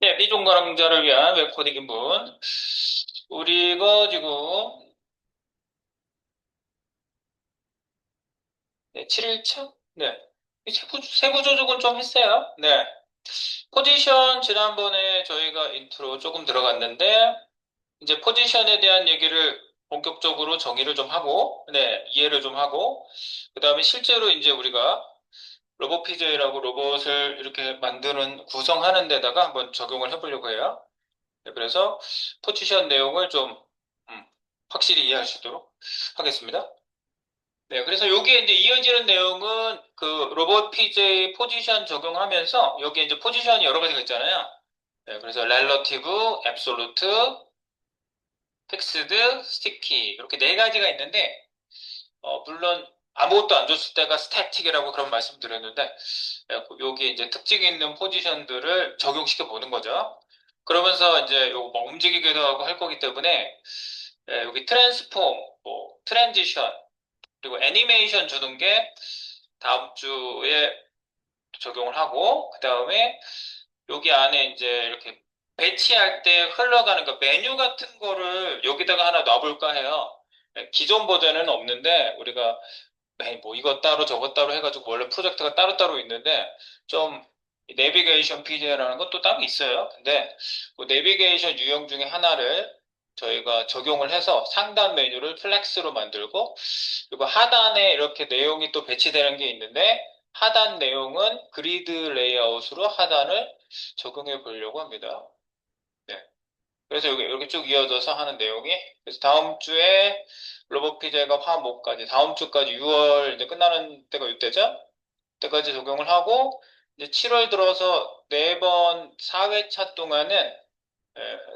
네, 비종가람자를 위한 웹코딩 인문. 우리가 지금, 네, 7일차? 네. 이 세부 조직은 좀 했어요. 네. 포지션 지난번에 저희가 인트로 조금 들어갔는데, 이제 포지션에 대한 얘기를 본격적으로 정의를 좀 하고, 네, 이해를 좀 하고, 그 다음에 실제로 이제 우리가 로봇 PJ라고 로봇을 이렇게 만드는, 구성하는 데다가 한번 적용을 해보려고 해요. 네, 그래서 포지션 내용을 좀 음, 확실히 이해할 수 있도록 하겠습니다. 네, 그래서 여기에 이제 이어지는 내용은 그 로봇 PJ 포지션 적용하면서 여기에 이제 포지션이 여러 가지가 있잖아요. 네, 그래서 렐러티브, 앱솔루트, 픽스드, 스티키 이렇게 네 가지가 있는데 물론 아무것도 안 줬을 때가 스태틱이라고 그런 말씀 드렸는데 여기 이제 특징 있는 포지션들을 적용시켜 보는 거죠. 그러면서 이제 요거 뭐 움직이기도 하고 할 거기 때문에 여기 트랜스폼, 뭐 트랜지션 그리고 애니메이션 주는 게 다음 주에 적용을 하고 그 다음에 여기 안에 이제 이렇게 배치할 때 흘러가는 그 메뉴 같은 거를 여기다가 하나 놔볼까 해요. 기존 버전에는 없는데 우리가 뭐 이거 따로 저거 따로 해가지고 원래 프로젝트가 따로따로 있는데 좀 내비게이션 PJ라는 것도 따로 있어요. 근데 그 내비게이션 유형 중에 하나를 저희가 적용을 해서 상단 메뉴를 플렉스로 만들고 그리고 하단에 이렇게 내용이 또 배치되는 게 있는데 하단 내용은 그리드 레이아웃으로 하단을 적용해 보려고 합니다. 네. 그래서 여기 이렇게 쭉 이어져서 하는 내용이 그래서 다음 주에 로봇 피제가 화목까지 다음 주까지 6월 이제 끝나는 때가 이때죠? 때까지 적용을 하고 이제 7월 들어서 4번 4회차 동안은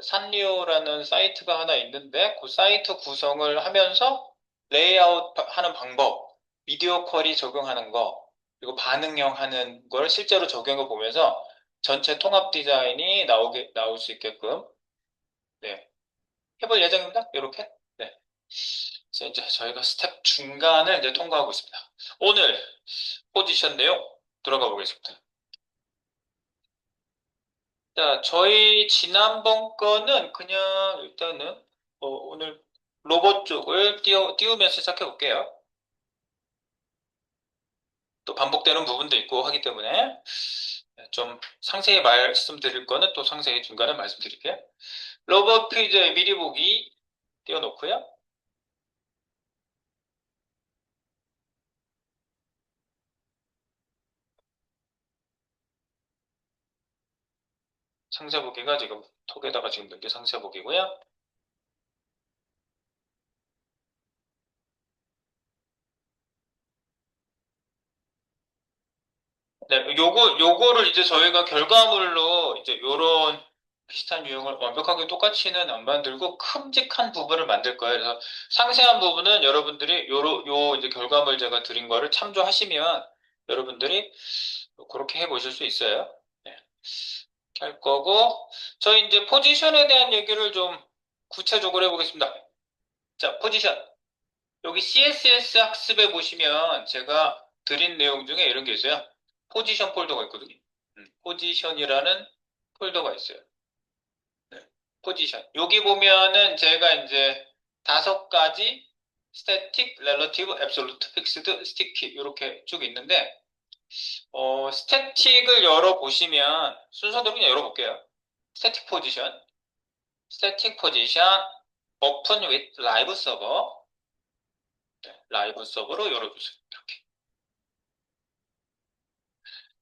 산리오라는 사이트가 하나 있는데 그 사이트 구성을 하면서 레이아웃 하는 방법, 미디어 쿼리 적용하는 거, 그리고 반응형 하는 걸 실제로 적용해 보면서 전체 통합 디자인이 나올 수 있게끔 네, 해볼 예정입니다. 이렇게. 네. 그래서 이제 저희가 스텝 중간을 이제 통과하고 있습니다. 오늘 포지션 내용 들어가 보겠습니다. 자, 저희 지난번 거는 그냥 일단은 오늘 로봇 쪽을 띄우면서 시작해 볼게요. 또 반복되는 부분도 있고 하기 때문에 좀 상세히 말씀드릴 거는 또 상세히 중간에 말씀드릴게요. 로봇 퀴즈의 미리 보기 띄워놓고요. 상세 보기가 지금 톡에다가 지금 넣은 게 상세 보기고요. 네, 요거를 이제 저희가 결과물로 이제 요런 비슷한 유형을 완벽하게 똑같이는 안 만들고 큼직한 부분을 만들 거예요. 그래서 상세한 부분은 여러분들이 요 이제 결과물 제가 드린 거를 참조하시면 여러분들이 그렇게 해 보실 수 있어요. 네, 이렇게 할 거고, 저희 이제 포지션에 대한 얘기를 좀 구체적으로 해보겠습니다. 자, 포지션. 여기 CSS 학습에 보시면 제가 드린 내용 중에 이런 게 있어요. 포지션 폴더가 있거든요. 포지션이라는 폴더가 있어요. 네, 포지션. 여기 보면은 제가 이제 5가지 스태틱, 렐러티브, 앱솔루트, 픽스드, 스티키 이렇게 쭉 있는데 스태틱을 열어보시면 순서대로 그냥 열어볼게요. 스태틱 포지션, 스태틱 포지션, 오픈 with 라이브 서버, 네, 라이브 서버로 열어주세요. 이렇게.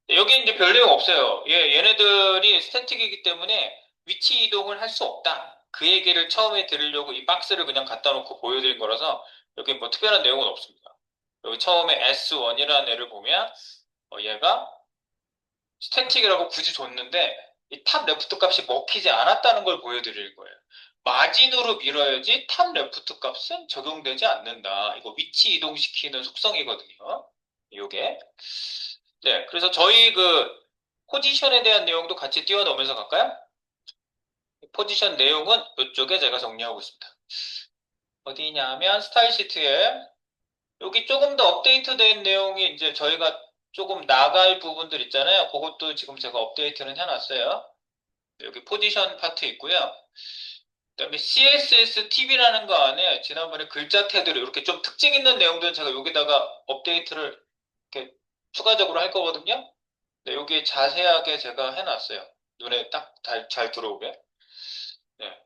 여기 이제 별 내용 없어요. 얘네들이 스태틱이기 때문에 위치 이동을 할 수 없다. 그 얘기를 처음에 드리려고 이 박스를 그냥 갖다 놓고 보여드린 거라서 여기 뭐 특별한 내용은 없습니다. 여기 처음에 S1이라는 애를 보면 얘가 스태틱이라고 굳이 줬는데 이 탑 레프트 값이 먹히지 않았다는 걸 보여드릴 거예요. 마진으로 밀어야지 탑 레프트 값은 적용되지 않는다. 이거 위치 이동시키는 속성이거든요. 요게. 네, 그래서 저희 그 포지션에 대한 내용도 같이 띄워 넣으면서 갈까요? 포지션 내용은 이쪽에 제가 정리하고 있습니다. 어디냐면 스타일 시트에 여기 조금 더 업데이트된 내용이 이제 저희가 조금 나갈 부분들 있잖아요. 그것도 지금 제가 업데이트는 해놨어요. 여기 포지션 파트 있고요. 그다음에 CSS 팁이라는 거 안에 지난번에 글자 테두리 이렇게 좀 특징 있는 내용들은 제가 여기다가 업데이트를 이렇게 추가적으로 할 거거든요. 네, 여기 자세하게 제가 해놨어요. 눈에 딱 잘 들어오게. 네,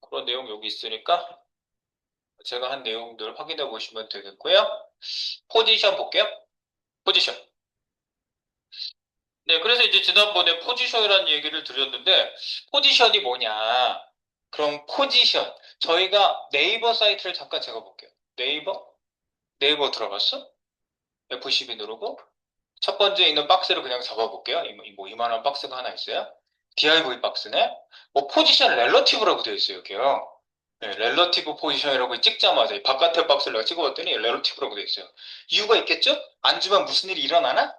그런 내용 여기 있으니까 제가 한 내용들 확인해 보시면 되겠고요. 포지션 볼게요. 포지션. 네, 그래서 이제 지난번에 포지션이라는 얘기를 드렸는데, 포지션이 뭐냐? 그럼 포지션. 저희가 네이버 사이트를 잠깐 제가 볼게요. 네이버? 네이버 들어갔어? F12 누르고, 첫 번째 있는 박스를 그냥 잡아볼게요. 뭐 이만한 박스가 하나 있어요. div 박스네. 뭐 포지션 렐러티브라고 되어 있어요, 여기요. 네, 렐러티브 포지션이라고 찍자마자 이 바깥에 박스를 내가 찍어봤더니 렐러티브라고 되어 있어요. 이유가 있겠죠? 안 주면 무슨 일이 일어나나?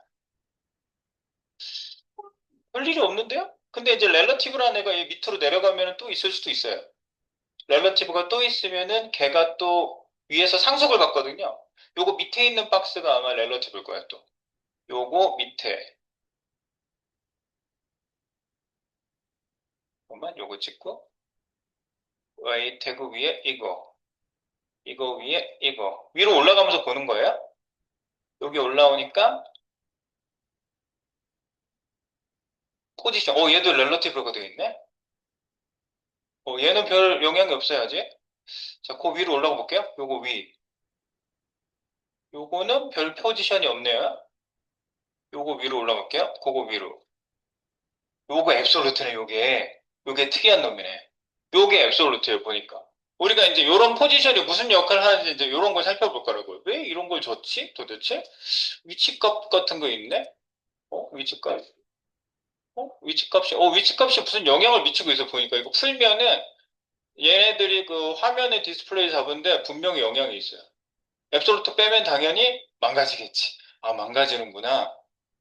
별 일이 없는데요? 근데 이제 렐러티브라는 애가 이 밑으로 내려가면 또 있을 수도 있어요. 렐러티브가 또 있으면은 걔가 또 위에서 상속을 받거든요. 요거 밑에 있는 박스가 아마 렐러티브일 거예요, 또. 요거 밑에. 잠깐만, 요거 찍고. Y 태그 위에 이거. 이거 위에 이거. 위로 올라가면서 보는 거예요. 여기 올라오니까 포지션. 얘도 렐러티브가 되어 있네. 얘는 별 영향이 없어야지. 자, 그 위로 올라가 볼게요. 요거 위. 요거는 별 포지션이 없네요. 요거 위로 올라갈게요. 그거 위로. 요거 앱솔루트네, 요게. 요게 특이한 놈이네. 요게 앱솔루트예요, 보니까. 우리가 이제 요런 포지션이 무슨 역할을 하는지 이제 요런 걸 살펴볼 거라고요. 왜 이런 걸 줬지? 도대체? 위치값 같은 거 있네? 위치값? 위치값이 무슨 영향을 미치고 있어, 보니까. 이거 풀면은 얘네들이 그 화면에 디스플레이 잡은데 분명히 영향이 있어요. 앱솔루트 빼면 당연히 망가지겠지. 아, 망가지는구나.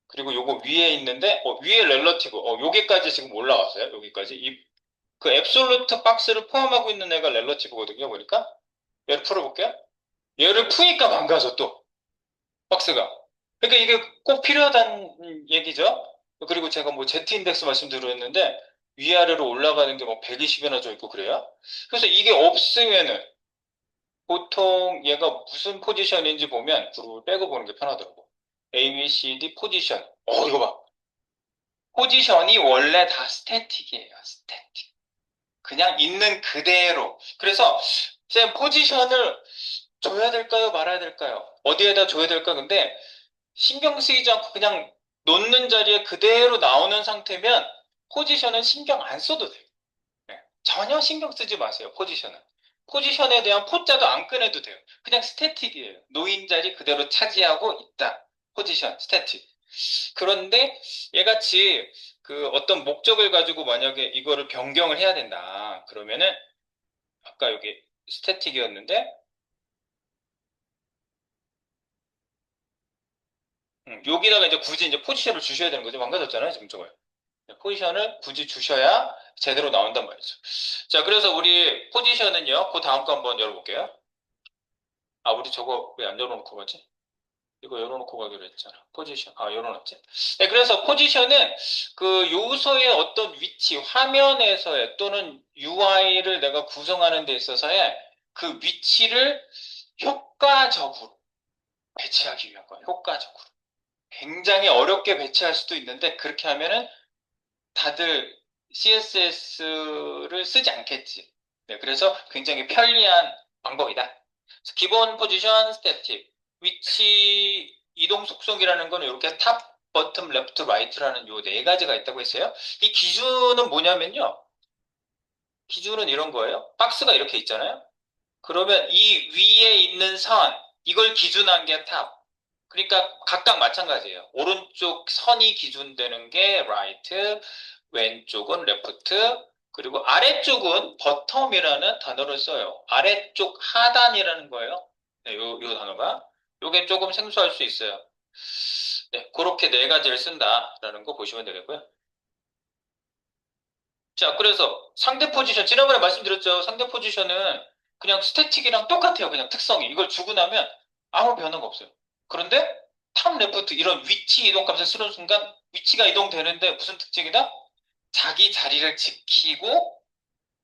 그리고 요거 위에 있는데, 위에 렐러티브, 여기까지 지금 올라왔어요. 여기까지. 그 앱솔루트 박스를 포함하고 있는 애가 렐러티브거든요. 보니까. 얘를 풀어볼게요. 얘를 푸니까 망가져, 또. 박스가. 그러니까 이게 꼭 필요하다는 얘기죠. 그리고 제가 뭐 Z 인덱스 말씀드렸는데, 위아래로 올라가는 게 뭐 120이나 져 있고 그래요. 그래서 이게 없으면은, 보통 얘가 무슨 포지션인지 보면, 그룹을 빼고 보는 게 편하더라고. A, B, C, D 포지션. 이거 봐. 포지션이 원래 다 스태틱이에요. 스태틱. 그냥 있는 그대로. 그래서 쌤 포지션을 줘야 될까요? 말아야 될까요? 어디에다 줘야 될까? 근데 신경 쓰이지 않고 그냥 놓는 자리에 그대로 나오는 상태면 포지션은 신경 안 써도 돼요. 네. 전혀 신경 쓰지 마세요. 포지션은. 포지션에 대한 포자도 안 꺼내도 돼요. 그냥 스태틱이에요. 놓인 자리 그대로 차지하고 있다. 포지션, 스태틱. 그런데 얘같이 그 어떤 목적을 가지고 만약에 이거를 변경을 해야 된다. 그러면은 아까 여기 스태틱이었는데 여기다가 이제 굳이 이제 포지션을 주셔야 되는 거죠. 망가졌잖아요, 지금 저거요. 포지션을 굳이 주셔야 제대로 나온단 말이죠. 자, 그래서 우리 포지션은요. 그 다음 거 한번 열어볼게요. 아, 우리 저거 왜 안 열어놓고 가지? 이거 열어놓고 가기로 했잖아. 포지션. 열어놨지. 네, 그래서 포지션은 그 요소의 어떤 위치, 화면에서의 또는 UI를 내가 구성하는 데 있어서의 그 위치를 효과적으로 배치하기 위한 거야. 효과적으로. 굉장히 어렵게 배치할 수도 있는데 그렇게 하면은 다들 CSS를 쓰지 않겠지. 네, 그래서 굉장히 편리한 방법이다. 그래서 기본 포지션 스태틱, 위치 이동 속성이라는 거는 이렇게 탑, 버튼, 레프트, 라이트라는 요 네 가지가 있다고 했어요. 이 기준은 뭐냐면요. 기준은 이런 거예요. 박스가 이렇게 있잖아요. 그러면 이 위에 있는 선, 이걸 기준한 게 탑. 그러니까 각각 마찬가지예요. 오른쪽 선이 기준되는 게 right, 왼쪽은 left, 그리고 아래쪽은 bottom이라는 단어를 써요. 아래쪽 하단이라는 거예요. 네, 요 단어가. 요게 조금 생소할 수 있어요. 네, 그렇게 네 가지를 쓴다라는 거 보시면 되겠고요. 자, 그래서 상대 포지션, 지난번에 말씀드렸죠. 상대 포지션은 그냥 스태틱이랑 똑같아요. 그냥 특성이. 이걸 주고 나면 아무 변화가 없어요. 그런데 탑 레프트 이런 위치 이동 값을 쓰는 순간 위치가 이동되는데 무슨 특징이다? 자기 자리를 지키고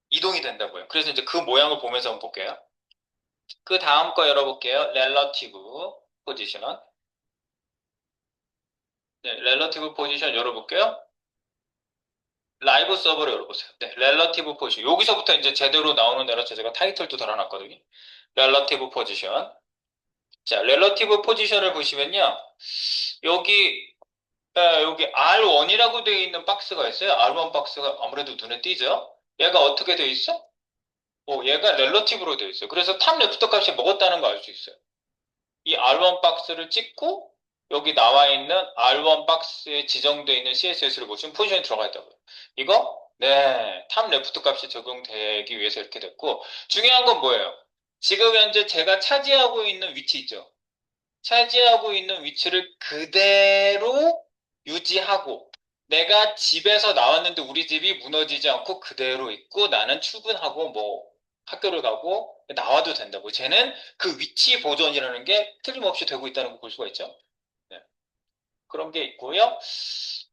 이동이 된다고요. 그래서 이제 그 모양을 보면서 한번 볼게요. 그 다음 거 열어볼게요. 렐러티브 포지션. 네, 렐러티브 포지션 열어볼게요. 라이브 서버를 열어보세요. 네, 렐러티브 포지션. 여기서부터 이제 제대로 나오는 애라 제가 타이틀도 달아놨거든요. 렐러티브 포지션. 자, 렐러티브 포지션을 보시면요. 여기, 여기 R1이라고 되어 있는 박스가 있어요. R1 박스가 아무래도 눈에 띄죠? 얘가 어떻게 되어 있어? 얘가 렐러티브로 되어 있어요. 그래서 탑 레프트 값이 먹었다는 거 알 수 있어요. 이 R1 박스를 찍고 여기 나와 있는 R1 박스에 지정되어 있는 CSS를 보시면 포지션이 들어가 있다고요. 이거? 네, 탑 레프트 값이 적용되기 위해서 이렇게 됐고 중요한 건 뭐예요? 지금 현재 제가 차지하고 있는 위치 있죠? 차지하고 있는 위치를 그대로 유지하고 내가 집에서 나왔는데 우리 집이 무너지지 않고 그대로 있고 나는 출근하고 뭐 학교를 가고 나와도 된다고. 쟤는 그 위치 보존이라는 게 틀림없이 되고 있다는 걸 볼 수가 있죠. 네, 그런 게 있고요.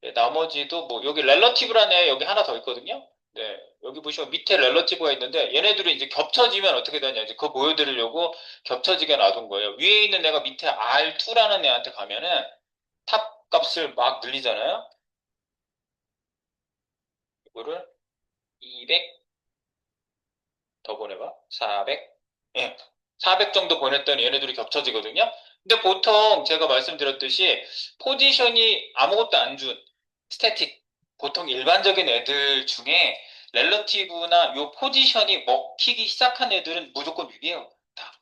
네, 나머지도 뭐 여기 렐러티브라는 애 여기 하나 더 있거든요. 네, 여기 보시면 밑에 렐러티브가 있는데 얘네들이 이제 겹쳐지면 어떻게 되냐 이제 그거 보여드리려고 겹쳐지게 놔둔 거예요. 위에 있는 애가 밑에 R2라는 애한테 가면은 탑 값을 막 늘리잖아요. 이거를 200 더 보내봐. 400. 예. 400 정도 보냈더니 얘네들이 겹쳐지거든요. 근데 보통 제가 말씀드렸듯이 포지션이 아무것도 안 준 스태틱 보통 일반적인 애들 중에 렐러티브나 요 포지션이 먹히기 시작한 애들은 무조건 유리해요. 다.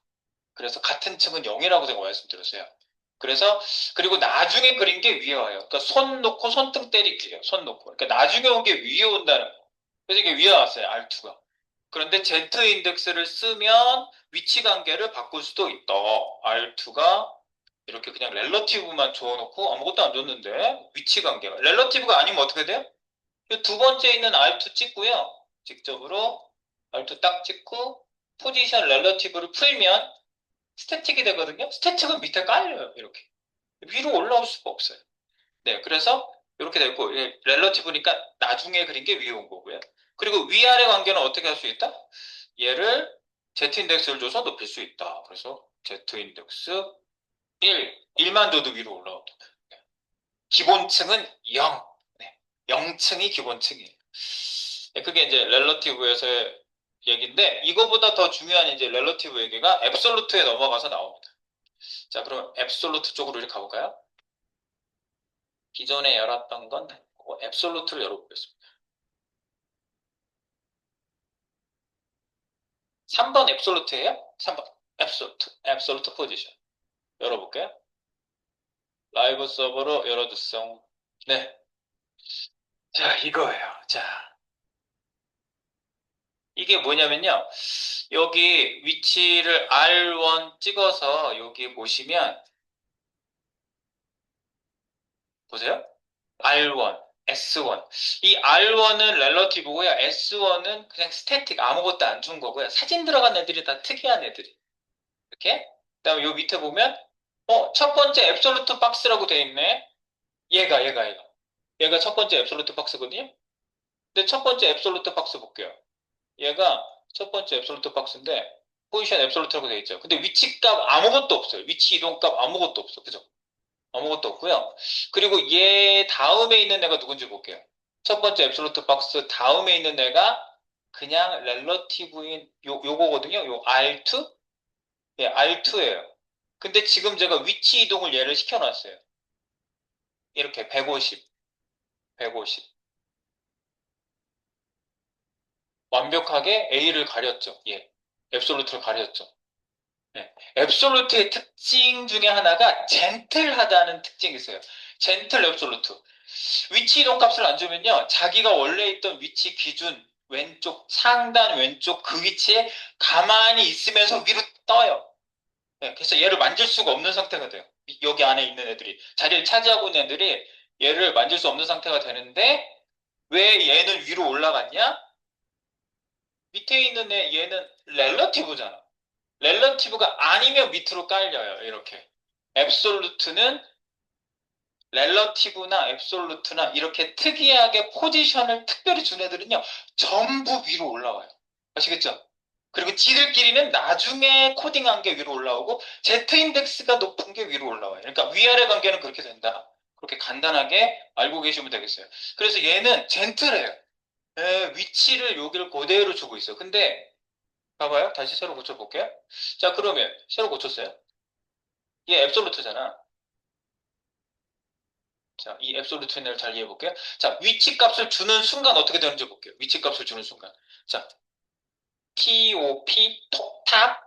그래서 같은 층은 0이라고 제가 말씀드렸어요. 그래서 그리고 나중에 그린 게 위에 와요. 그러니까 손 놓고 손등 때리기예요. 손 놓고. 그러니까 나중에 온 게 위에 온다는 거. 그래서 이게 위에 왔어요. R2가. 그런데 Z 인덱스를 쓰면 위치 관계를 바꿀 수도 있다. R2가 이렇게 그냥 렐러티브만 줘놓고 아무것도 안 줬는데 위치 관계가 렐러티브가 아니면 어떻게 돼요? 두 번째 있는 R2 찍고요. 직접으로 R2 딱 찍고 포지션 렐러티브를 풀면 스태틱이 되거든요. 스태틱은 밑에 깔려요. 이렇게 위로 올라올 수가 없어요. 네, 그래서 이렇게 되고 렐러티브니까 나중에 그린 게 위에 온 거고요. 그리고 위아래 관계는 어떻게 할 수 있다? 얘를 Z 인덱스를 줘서 높일 수 있다. 그래서 Z 인덱스 1만 줘도 위로 올라온다. 네. 기본층은 0. 네. 0층이 기본층이에요. 네, 그게 이제 렐러티브에서의 얘기인데 이거보다 더 중요한 이제 렐러티브 얘기가 앱솔루트에 넘어가서 나옵니다. 자, 그럼 앱솔루트 쪽으로 이렇게 가볼까요? 기존에 열었던 건 앱솔루트를 열어보겠습니다. 3번 앱솔루트예요? 3번 앱솔루트 포지션 열어볼게요. 라이브 서버로 열어주세요. 네, 자 이거예요. 자 이게 뭐냐면요. 여기 위치를 R1 찍어서 여기 보시면 보세요. R1, S1. 이 R1은 렐러티브고요. S1은 그냥 스태틱 아무것도 안 준 거고요. 사진 들어간 애들이 다 특이한 애들이. 이렇게. 그다음에 요 밑에 보면 첫 번째 앱솔루트 박스라고 돼 있네. 얘가. 얘가 첫 번째 앱솔루트 박스거든요. 근데 첫 번째 앱솔루트 박스 볼게요. 얘가 첫 번째 앱솔루트 박스인데 포지션 앱솔루트라고 돼 있죠. 근데 위치 값 아무것도 없어요. 위치 이동 값 아무것도 없어. 그죠? 아무것도 없고요. 그리고 얘 다음에 있는 애가 누군지 볼게요. 첫 번째 앱솔루트 박스 다음에 있는 애가 그냥 렐러티브인 요거거든요. 요 R2? 예, R2예요. 근데 지금 제가 위치 이동을 얘를 시켜놨어요. 이렇게 150, 150. 완벽하게 A를 가렸죠. 예. 앱솔루트를 가렸죠. 네. 앱솔루트의 특징 중에 하나가 젠틀하다는 특징이 있어요. 젠틀 앱솔루트. 위치 이동 값을 안 주면요. 자기가 원래 있던 위치 기준 왼쪽, 상단 왼쪽 그 위치에 가만히 있으면서 위로 떠요. 네, 그래서 얘를 만질 수가 없는 상태가 돼요. 여기 안에 있는 애들이. 자리를 차지하고 있는 애들이 얘를 만질 수 없는 상태가 되는데 왜 얘는 위로 올라갔냐? 밑에 있는 얘는 렐러티브잖아. 렐러티브가 아니면 밑으로 깔려요. 이렇게. 앱솔루트는 렐러티브나 앱솔루트나 이렇게 특이하게 포지션을 특별히 준 애들은요, 전부 위로 올라와요. 아시겠죠? 그리고 지들끼리는 나중에 코딩한 게 위로 올라오고, Z인덱스가 높은 게 위로 올라와요. 그러니까 위아래 관계는 그렇게 된다. 그렇게 간단하게 알고 계시면 되겠어요. 그래서 얘는 젠틀해요. 위치를 여기를 그대로 주고 있어요. 근데, 봐봐요. 다시 새로 고쳐볼게요. 자, 그러면, 새로 고쳤어요. 얘 앱솔루트잖아. 자, 이 앱솔루트를 잘 이해해 볼게요. 자, 위치 값을 주는 순간 어떻게 되는지 볼게요. 위치 값을 주는 순간. 자, TOP, 탑,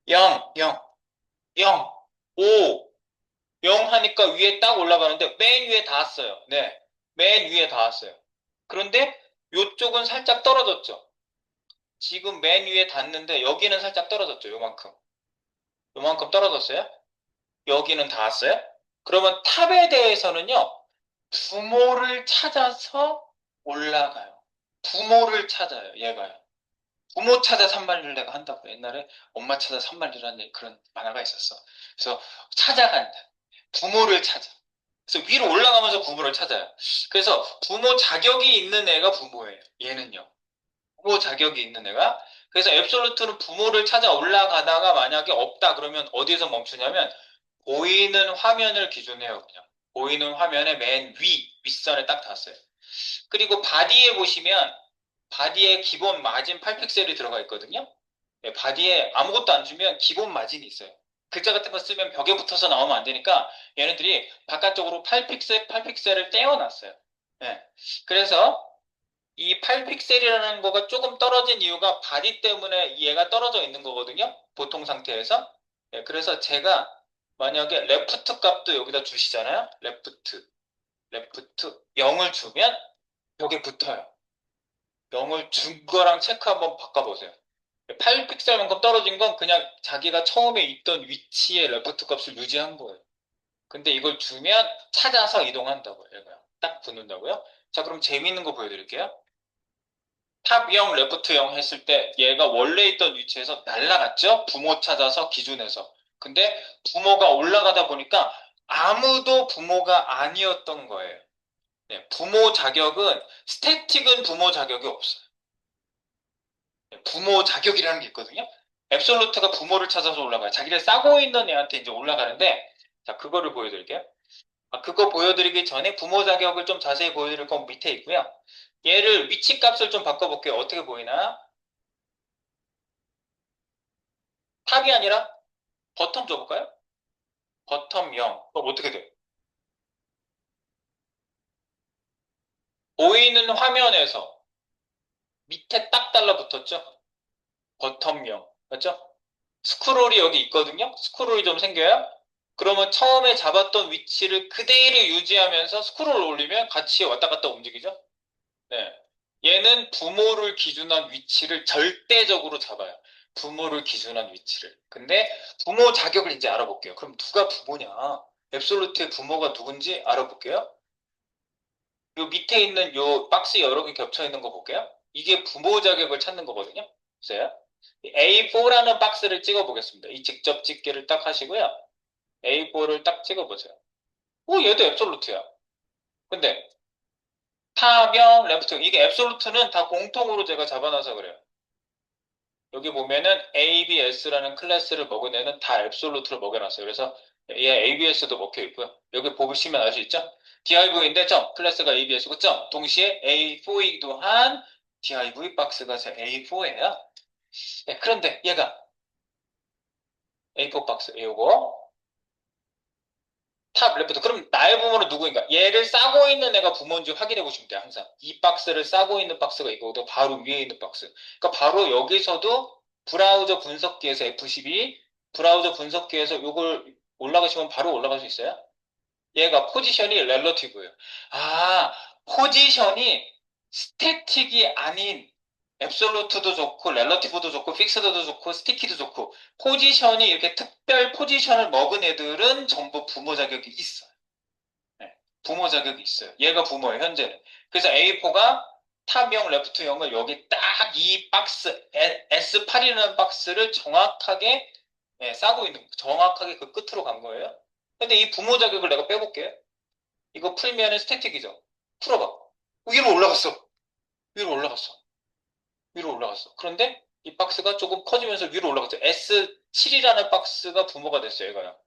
0, 0, 0, 5, 0 하니까 위에 딱 올라가는데 맨 위에 닿았어요. 네. 맨 위에 닿았어요. 그런데 요쪽은 살짝 떨어졌죠. 지금 맨 위에 닿는데 여기는 살짝 떨어졌죠. 요만큼. 요만큼 떨어졌어요. 여기는 닿았어요. 그러면 탑에 대해서는요. 부모를 찾아서 올라가요. 부모를 찾아요, 얘가요. 부모 찾아 산만리를 한다고 옛날에 엄마 찾아 산만리라는 그런 만화가 있었어. 그래서 찾아간다. 부모를 찾아. 그래서 위로 올라가면서 부모를 찾아요. 그래서 부모 자격이 있는 애가 부모예요. 얘는요. 부모 자격이 있는 애가. 그래서 앱솔루트는 부모를 찾아 올라가다가 만약에 없다 그러면 어디에서 멈추냐면 보이는 화면을 기준해요, 그냥. 보이는 화면의 맨 윗선에 딱 닿았어요. 그리고 바디에 보시면 바디에 기본 마진 8픽셀이 들어가 있거든요. 네, 바디에 아무것도 안 주면 기본 마진이 있어요. 글자 같은 거 쓰면 벽에 붙어서 나오면 안 되니까 얘네들이 바깥쪽으로 8픽셀, 8픽셀을 떼어놨어요. 네. 그래서 이 8픽셀이라는 거가 조금 떨어진 이유가 바디 때문에 얘가 떨어져 있는 거거든요. 보통 상태에서. 네, 그래서 제가 만약에 레프트 값도 여기다 주시잖아요. 레프트 0을 주면 벽에 붙어요. 0을 준 거랑 체크 한번 바꿔보세요. 8픽셀만큼 떨어진 건 그냥 자기가 처음에 있던 위치의 레프트 값을 유지한 거예요. 근데 이걸 주면 찾아서 이동한다고요. 얘가 딱 붙는다고요. 자, 그럼 재미있는 거 보여드릴게요. 탑 0, 레프트 0 했을 때 얘가 원래 있던 위치에서 날아갔죠? 부모 찾아서 기준에서. 근데 부모가 올라가다 보니까 아무도 부모가 아니었던 거예요. 네, 부모 자격은, 스태틱은 부모 자격이 없어요. 네, 부모 자격이라는 게 있거든요. 앱솔루트가 부모를 찾아서 올라가요. 자기를 싸고 있는 애한테 이제 올라가는데, 자, 그거를 보여드릴게요. 그거 보여드리기 전에 부모 자격을 좀 자세히 보여드릴 건 밑에 있고요. 얘를 위치 값을 좀 바꿔볼게요. 어떻게 보이나? 탑이 아니라 버텀 줘볼까요? 버텀 0. 그럼 어떻게 돼? 보이는 화면에서 밑에 딱 달라붙었죠? 버텀 0. 맞죠? 스크롤이 여기 있거든요? 스크롤이 좀 생겨요? 그러면 처음에 잡았던 위치를 그대로 유지하면서 스크롤을 올리면 같이 왔다 갔다 움직이죠? 네. 얘는 부모를 기준한 위치를 절대적으로 잡아요. 부모를 기준한 위치를. 근데 부모 자격을 이제 알아볼게요. 그럼 누가 부모냐? 앱솔루트의 부모가 누군지 알아볼게요. 요 밑에 있는 요 박스 여러 개 겹쳐 있는 거 볼게요. 이게 부모 자격을 찾는 거거든요. 보세요. A4라는 박스를 찍어 보겠습니다. 이 직접 찍기를 딱 하시고요. A4를 딱 찍어 보세요. 오, 얘도 앱솔루트야. 근데 타명, 레프트 이게 앱솔루트는 다 공통으로 제가 잡아놔서 그래요. 여기 보면은 ABS라는 클래스를 먹은 애는 다 앱솔루트로 먹여놨어요. 그래서 얘 ABS도 먹혀 있고요. 여기 보시면 알 수 있죠? DIV인데 점 클래스가 ABS고 점 동시에 A4이기도 한 div 박스가 제 A4예요. 네, 그런데 얘가 A4 박스 요거 탑 레프트 그럼 나의 부모는 누구인가? 얘를 싸고 있는 애가 부모인지 확인해 보시면 돼요. 항상 이 박스를 싸고 있는 박스가 이거보다 바로 위에 있는 박스. 그러니까 바로 여기서도 브라우저 분석기에서 F12 브라우저 분석기에서 요걸 올라가시면 바로 올라갈 수 있어요. 얘가 포지션이 렐러티브예요. 아, 포지션이 스태틱이 아닌 앱솔루트도 좋고 렐러티브도 좋고 픽스드도 좋고 스티키도 좋고 포지션이 이렇게 특별 포지션을 먹은 애들은 전부 부모 자격이 있어요. 네, 부모 자격이 있어요. 얘가 부모예요, 현재는. 그래서 A4가 탑0, 레프트0을 여기 딱 이 박스, S8이라는 박스를 정확하게 싸고 있는, 정확하게 그 끝으로 간 거예요. 근데 이 부모 자격을 내가 빼볼게요. 이거 풀면은 스태틱이죠. 풀어봐. 위로 올라갔어. 위로 올라갔어. 위로 올라갔어. 그런데 이 박스가 조금 커지면서 위로 올라갔죠. S7이라는 박스가 부모가 됐어요, 이거요.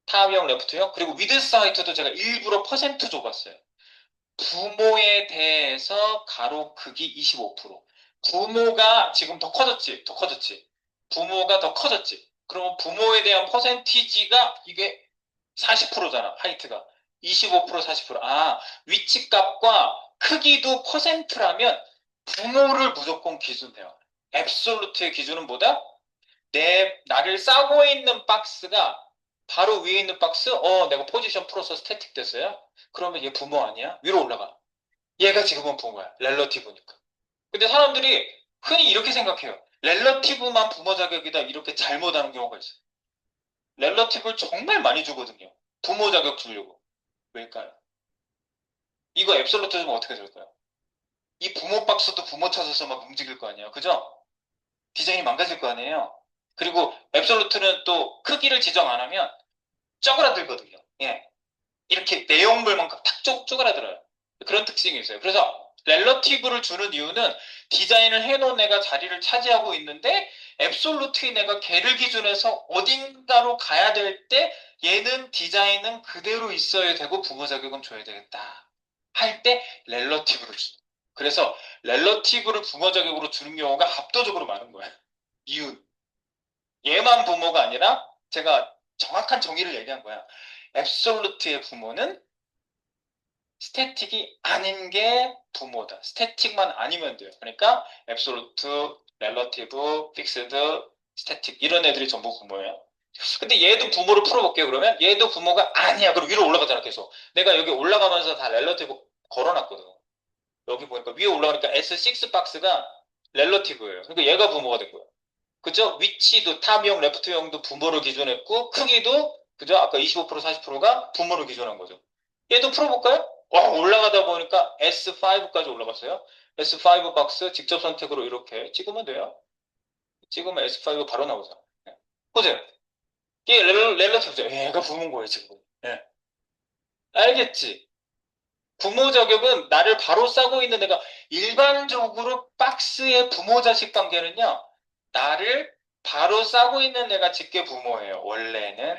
타업형, 레프트형, 그리고 위드스 하이트도 제가 일부러 퍼센트 줘봤어요. 부모에 대해서 가로 크기 25%. 부모가 지금 더 커졌지, 더 커졌지. 부모가 더 커졌지. 그러면 부모에 대한 퍼센티지가 이게 40%잖아, 하이트가. 25%, 40%. 아, 위치값과 크기도 퍼센트라면 부모를 무조건 기준해요. 앱솔루트의 기준은 뭐다? 나를 싸고 있는 박스가 바로 위에 있는 박스, 내가 포지션 풀어서 스태틱 됐어요? 그러면 얘 부모 아니야? 위로 올라가. 얘가 지금은 부모야. 렐러티브니까. 근데 사람들이 흔히 이렇게 생각해요. 렐러티브만 부모 자격이다. 이렇게 잘못하는 경우가 있어요. 렐러티브를 정말 많이 주거든요. 부모 자격 주려고. 왜일까요? 이거 앱솔루트 주면 어떻게 될까요? 이 부모 박스도 부모 찾아서 막 움직일 거 아니에요. 그죠? 디자인이 망가질 거 아니에요. 그리고 앱솔루트는 또 크기를 지정 안 하면 쪼그라들거든요. 예. 이렇게 내용물만큼 탁 쪼그라들어요. 그런 특징이 있어요. 그래서 렐러티브를 주는 이유는 디자인을 해놓은 애가 자리를 차지하고 있는데 앱솔루트인 애가 걔를 기준해서 어딘가로 가야 될 때 얘는 디자인은 그대로 있어야 되고 부모 자격은 줘야 되겠다. 할 때 렐러티브를 주. 그래서 렐러티브를 부모 자격으로 주는 경우가 압도적으로 많은 거예요. 이유. 얘만 부모가 아니라 제가 정확한 정의를 얘기한 거야. 앱솔루트의 부모는 스태틱이 아닌 게 부모다. 스태틱만 아니면 돼요. 그러니까 앱솔루트, 렐러티브, 픽스드, 스태틱 이런 애들이 전부 부모예요. 근데 얘도 부모를 풀어볼게요. 그러면 얘도 부모가 아니야. 그럼 위로 올라가잖아. 계속. 내가 여기 올라가면서 다 렐러티브 걸어놨거든. 여기 보니까 위에 올라가니까 S6 박스가 렐러티브예요. 그러니까 얘가 부모가 된 거예요. 그죠? 위치도 탑형, 레프트형도 부모를 기준했고 크기도 그죠? 아까 25% 40%가 부모를 기준한 거죠. 얘도 풀어볼까요? 올라가다 보니까 S5까지 올라갔어요. S5 박스 직접 선택으로 이렇게 찍으면 돼요. 찍으면 S5 바로 나오죠. 네. 보세요. 이게 렐러티브죠. 얘가 부모인 거예요, 지금. 예. 알겠지? 부모 자격은 나를 바로 싸고 있는 애가 일반적으로 박스의 부모 자식 관계는요. 나를 바로 싸고 있는 애가 직계 부모예요. 원래는.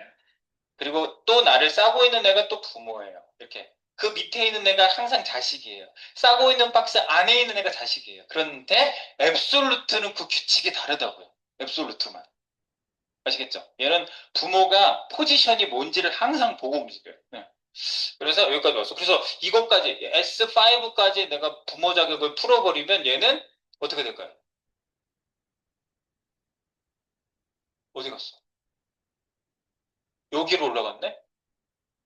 그리고 또 나를 싸고 있는 애가 또 부모예요. 이렇게. 그 밑에 있는 애가 항상 자식이에요. 싸고 있는 박스 안에 있는 애가 자식이에요. 그런데 앱솔루트는 그 규칙이 다르다고요. 앱솔루트만. 아시겠죠? 얘는 부모가 포지션이 뭔지를 항상 보고 움직여요. 네. 그래서 여기까지 왔어. 그래서 이것까지 S5까지 내가 부모 자격을 풀어버리면 얘는 어떻게 될까요? 어디 갔어? 여기로 올라갔네?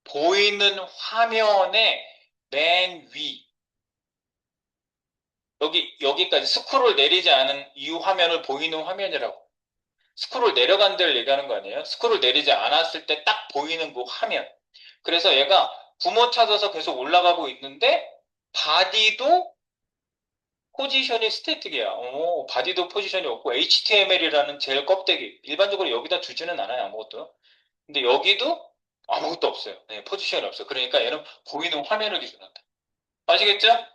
보이는 화면의 맨 위. 여기까지 스크롤 내리지 않은 이 화면을 보이는 화면이라고. 스크롤 내려간 데를 얘기하는 거 아니에요? 스크롤 내리지 않았을 때 딱 보이는 그 화면. 그래서 얘가 부모 찾아서 계속 올라가고 있는데, 바디도 포지션이 스태틱이야. 바디도 포지션이 없고 HTML이라는 제일 껍데기. 일반적으로 여기다 주지는 않아요, 아무것도. 근데 여기도 아무것도 없어요. 네, 포지션이 없어요. 그러니까 얘는 보이는 화면을 기준한다. 아시겠죠?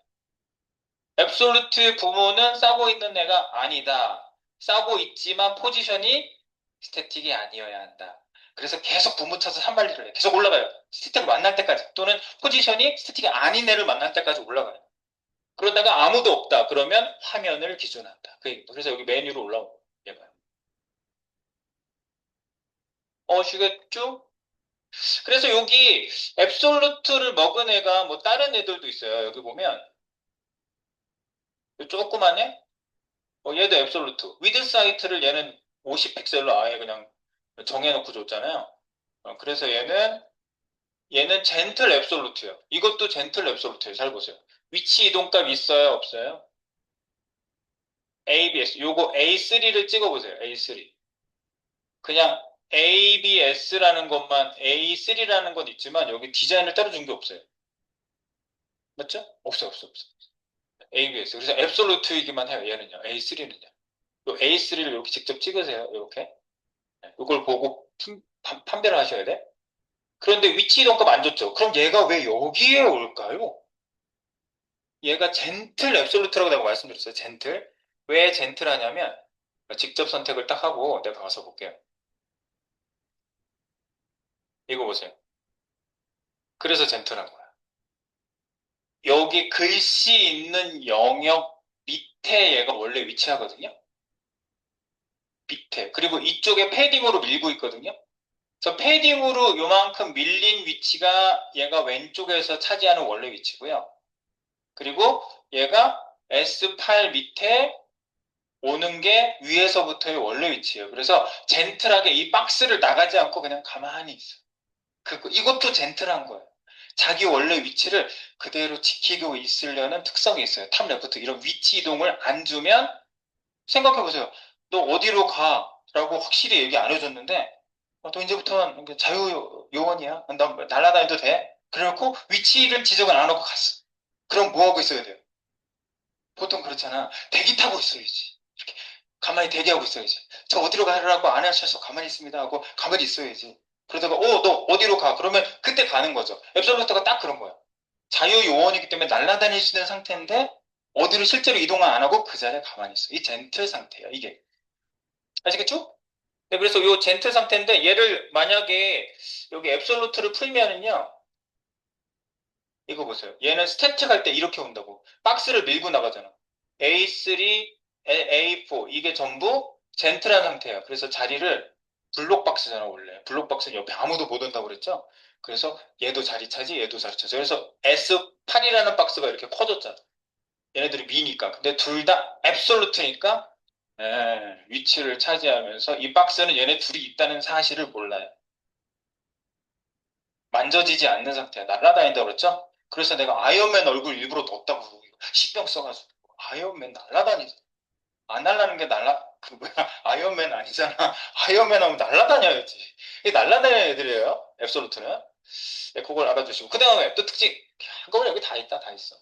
앱솔루트 부모는 싸고 있는 애가 아니다. 싸고 있지만 포지션이 스태틱이 아니어야 한다. 그래서 계속 부모 찾아서 산발리를 해. 계속 올라가요. 스태틱을 만날 때까지. 또는 포지션이 스태틱이 아닌 애를 만날 때까지 올라가요. 그러다가 아무도 없다. 그러면 화면을 기준한다. 그래서 여기 메뉴로 올라오고. 얘가. 아시겠죠? 그래서 여기 앱솔루트를 먹은 애가 뭐 다른 애들도 있어요. 여기 보면 조그만 애? 얘도 앱솔루트. 위드 사이트를 얘는 50픽셀로 아예 그냥 정해놓고 줬잖아요. 그래서 얘는 젠틀 앱솔루트예요. 이것도 젠틀 앱솔루트예요. 잘 보세요. 위치 이동값 있어요? 없어요? ABS. 요거 A3를 찍어보세요. A3. 그냥 ABS라는 것만 A3라는 건 있지만 여기 디자인을 따로 준 게 없어요. 맞죠? 없어. ABS. 그래서 앱솔루트이기만 해요. 얘는요. A3는요. A3를 이렇게 직접 찍으세요. 이렇게. 이걸 보고 판별을 하셔야 돼. 그런데 위치 이동값 안 줬죠. 그럼 얘가 왜 여기에 올까요? 얘가 젠틀 앱솔루트라고 내가 말씀드렸어요. 젠틀. 왜 젠틀 하냐면 직접 선택을 딱 하고 내가 가서 볼게요. 이거 보세요. 그래서 젠틀한 거야. 여기 글씨 있는 영역 밑에 얘가 원래 위치하거든요. 밑에. 그리고 이쪽에 패딩으로 밀고 있거든요. 그래서 패딩으로 요만큼 밀린 위치가 얘가 왼쪽에서 차지하는 원래 위치고요. 그리고 얘가 S8 밑에 오는 게 위에서부터의 원래 위치예요. 그래서 젠틀하게 이 박스를 나가지 않고 그냥 가만히 있어. 이것도 젠틀한 거예요. 자기 원래 위치를 그대로 지키고 있으려는 특성이 있어요. 탑 레프트 이런 위치 이동을 안 주면 생각해 보세요. 너 어디로 가? 라고 확실히 얘기 안 해줬는데 너 이제부터는 자유 요원이야. 너 날아다녀도 돼. 그래놓고 위치를 지적을 안 하고 갔어. 그럼 뭐 하고 있어야 돼요? 보통 그렇잖아. 대기 타고 있어야지. 이렇게 가만히 대기하고 있어야지. 저 어디로 가라고 안 하셔서 가만히 있습니다 하고 가만히 있어야지. 그러다가 너 어디로 가? 그러면 그때 가는 거죠. 앱솔루트가 딱 그런 거야. 자유 요원이기 때문에 날아다닐 수 있는 상태인데 어디로 실제로 이동을 안 하고 그 자리에 가만히 있어. 이 젠틀 상태야, 이게. 아시겠죠? 네, 그래서 이 젠틀 상태인데 얘를 만약에 여기 앱솔루트를 풀면은요. 이거 보세요. 얘는 스태틱 할 때 이렇게 온다고. 박스를 밀고 나가잖아. A3, A4 이게 전부 젠틀한 상태야. 그래서 자리를 블록 박스잖아 원래. 블록 박스는 옆에 아무도 못 온다고 그랬죠? 그래서 얘도 자리 차지, 얘도 자리 차지. 그래서 S8이라는 박스가 이렇게 커졌잖아. 얘네들이 미니까. 근데 둘 다 앱솔루트니까 위치를 차지하면서 이 박스는 얘네 둘이 있다는 사실을 몰라요. 만져지지 않는 상태야. 날아다닌다고 그랬죠? 그래서 내가 아이언맨 얼굴 일부러 넣었다고. 신경 써가지고. 아이언맨 날아다니지. 안 날라는 게 그 뭐야, 아이언맨 아니잖아. 아이언맨 하면 날아다녀야지. 이게 날아다니는 애들이에요. 앱솔루트는. 네, 그걸 알아주시고. 그 다음에 또 특징. 그걸 여기 다 있다, 다 있어.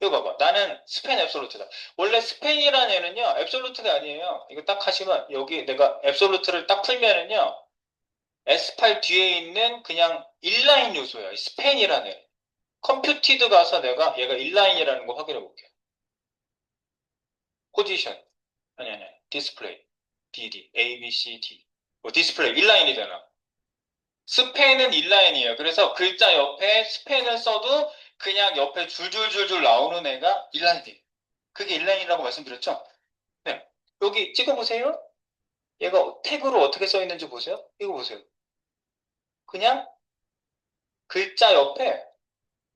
이거 봐봐. 나는 스팬 앱솔루트다. 원래 스팬이라는 애는요, 앱솔루트가 아니에요. 이거 딱 하시면, 여기 내가 앱솔루트를 딱 풀면은요, S8 뒤에 있는 그냥 인라인 요소야. 스팬이라는 애. 컴퓨티드 가서 내가 얘가 인라인이라는 거 확인해 볼게. 포지션. 아니. 디스플레이. DD. A, B, C, D. 디스플레이. 인라인이잖아. 스팬은 인라인이에요. 그래서 글자 옆에 스팬을 써도 그냥 옆에 줄줄줄줄 나오는 애가 인라인이에요. 그게 인라인이라고 말씀드렸죠? 네. 여기 찍어보세요. 얘가 태그로 어떻게 써 있는지 보세요. 이거 보세요. 그냥 글자 옆에,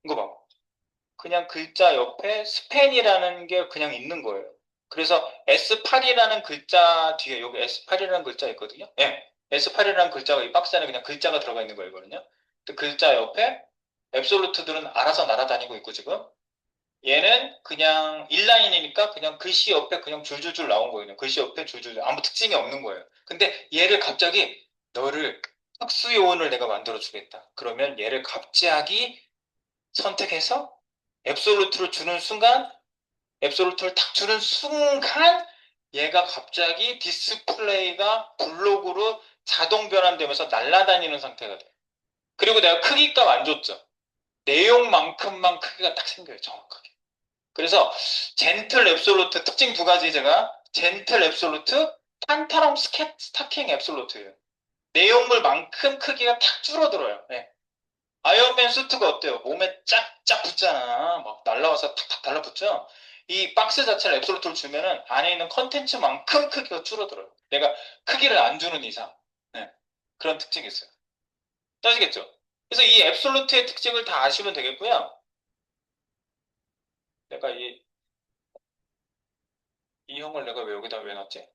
이거 봐. 그냥 글자 옆에 스팬이라는 게 그냥 있는 거예요. 그래서 S8이라는 글자 뒤에 여기 S8이라는 글자 있거든요. 예. S8이라는 글자가 이 박스 안에 그냥 글자가 들어가 있는 거거든요. 그 글자 옆에 앱솔루트들은 알아서 날아다니고 있고 지금 얘는 그냥 인라인이니까 그냥 글씨 옆에 그냥 줄줄줄 나온 거예요. 글씨 옆에 줄줄줄 아무 특징이 없는 거예요. 근데 얘를 갑자기 너를 특수 요원을 내가 만들어 주겠다. 그러면 얘를 갑자기 선택해서 앱솔루트를 주는 순간, 앱솔루트를 탁 주는 순간, 얘가 갑자기 디스플레이가 블록으로 자동 변환되면서 날아다니는 상태가 돼. 그리고 내가 크기값 안 줬죠. 내용만큼만 크기가 딱 생겨요, 정확하게. 그래서 젠틀 앱솔루트 특징 두 가지 제가 젠틀 앱솔루트, 탄타럼 스타킹 앱솔루트예요. 내용물만큼 크기가 탁 줄어들어요. 네. 아이언맨 수트가 어때요? 몸에 쫙쫙 붙잖아. 막 날라와서 탁탁 달라붙죠? 이 박스 자체를 앱솔루트를 주면은 안에 있는 컨텐츠만큼 크기가 줄어들어요. 내가 크기를 안 주는 이상. 네. 그런 특징이 있어요. 아시겠죠? 그래서 이 앱솔루트의 특징을 다 아시면 되겠고요. 내가 이 형을 내가 왜 여기다 왜 놨지?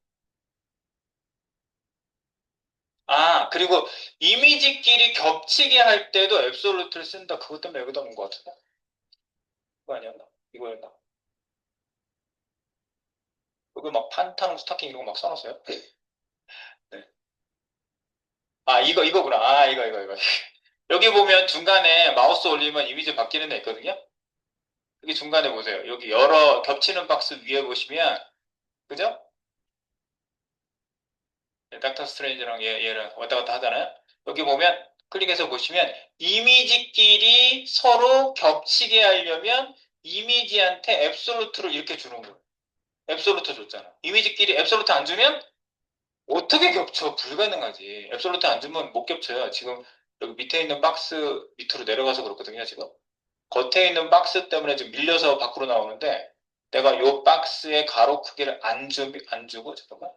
아, 그리고 이미지끼리 겹치게 할 때도 앱솔루트를 쓴다. 그것 때문에 여기다 놓은 것 같은데? 이거 아니었나? 이거였나? 여기 막 판타는 스타킹 이런 거 막 써놨어요? 네. 아, 이거구나. 아, 이거. 여기 보면 중간에 마우스 올리면 이미지 바뀌는 애 있거든요? 여기 중간에 보세요. 여기 여러 겹치는 박스 위에 보시면, 그죠? 닥터 스트레인지랑 얘랑 왔다 갔다 하잖아요? 여기 보면 클릭해서 보시면 이미지끼리 서로 겹치게 하려면 이미지한테 앱솔루트를 이렇게 주는 거예요. 앱솔루트 줬잖아. 이미지끼리 앱솔루트 안 주면 어떻게 겹쳐? 불가능하지. 앱솔루트 안 주면 못 겹쳐요. 지금 여기 밑에 있는 박스 밑으로 내려가서 그렇거든요, 지금. 겉에 있는 박스 때문에 지금 밀려서 밖으로 나오는데 내가 요 박스의 가로 크기를 안 주고 잠깐만.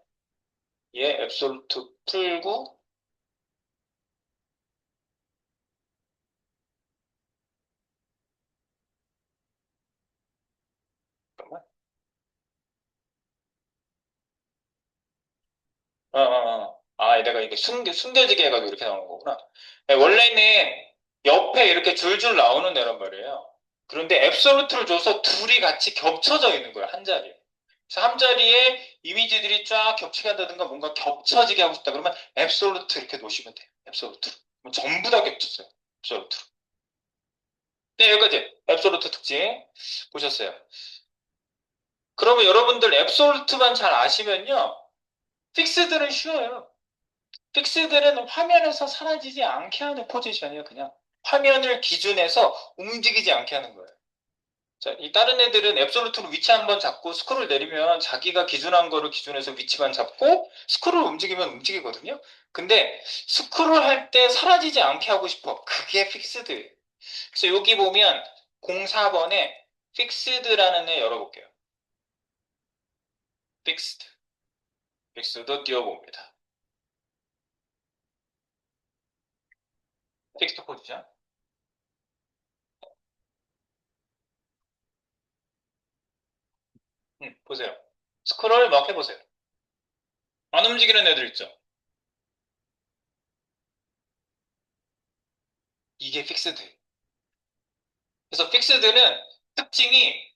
얘 앱솔루트 풀고 잠깐만. 내가 이게 숨겨지게 해가지고 이렇게 나오는 거구나. 네, 원래는 옆에 이렇게 줄줄 나오는 애란 말이에요. 그런데 앱솔루트를 줘서 둘이 같이 겹쳐져 있는 거예요, 한 자리에. 그래서 한 자리에 이미지들이 쫙 겹치게 한다든가 뭔가 겹쳐지게 하고 싶다 그러면 앱솔루트 이렇게 놓으시면 돼요. 앱솔루트로. 그럼 전부 다 겹쳤어요. 앱솔루트로. 네, 여기까지. 앱솔루트 특징 보셨어요. 그러면 여러분들 앱솔루트만 잘 아시면요. 픽스들은 쉬워요. 픽스들은 화면에서 사라지지 않게 하는 포지션이에요, 그냥. 화면을 기준해서 움직이지 않게 하는 거예요. 자, 이 다른 애들은 앱솔루트로 위치 한번 잡고 스크롤 내리면 자기가 기준한 거를 기준해서 위치만 잡고 스크롤 움직이면 움직이거든요. 근데 스크롤 할 때 사라지지 않게 하고 싶어. 그게 픽스드예요. 그래서 여기 보면 04번에 픽스드라는 애 열어볼게요. 픽스드. 픽스도 띄워봅니다. 픽스드 포지션. 보세요. 스크롤 막 해보세요. 안 움직이는 애들 있죠? 이게 픽스드. 그래서 픽스드는 특징이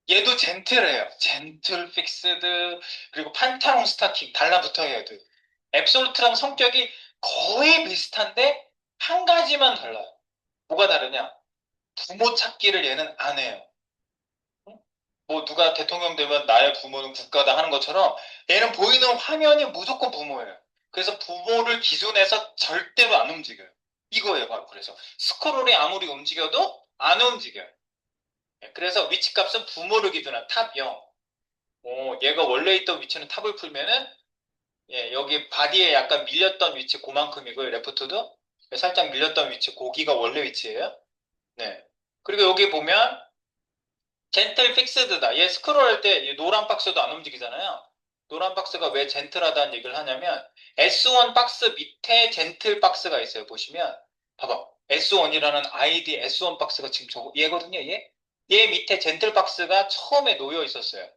얘도 젠틀해요. 젠틀 픽스드 그리고 판타롱 스타킹 달라붙어야 돼. 앱솔루트랑 성격이 거의 비슷한데 한 가지만 달라요. 뭐가 다르냐? 부모 찾기를 얘는 안 해요. 응? 뭐 누가 대통령 되면 나의 부모는 국가다 하는 것처럼 얘는 보이는 화면이 무조건 부모예요. 그래서 부모를 기준해서 절대로 안 움직여요. 이거예요, 바로. 그래서 스크롤이 아무리 움직여도 안 움직여요. 예, 그래서 위치값은 부모를 기준한 탑 0. 얘가 원래 있던 위치는 탑을 풀면은 예, 여기 바디에 약간 밀렸던 위치 그만큼이고요. 레프트도 살짝 밀렸던 위치 고기가 원래 위치예요. 네. 그리고 여기 보면 젠틀 픽스드다. 얘 스크롤할 때 노란 박스도 안 움직이잖아요. 노란 박스가 왜 젠틀하다는 얘기를 하냐면 S1 박스 밑에 젠틀 박스가 있어요. 보시면 봐봐. S1이라는 아이디 S1 박스가 지금 얘거든요. 얘 밑에 젠틀 박스가 처음에 놓여 있었어요.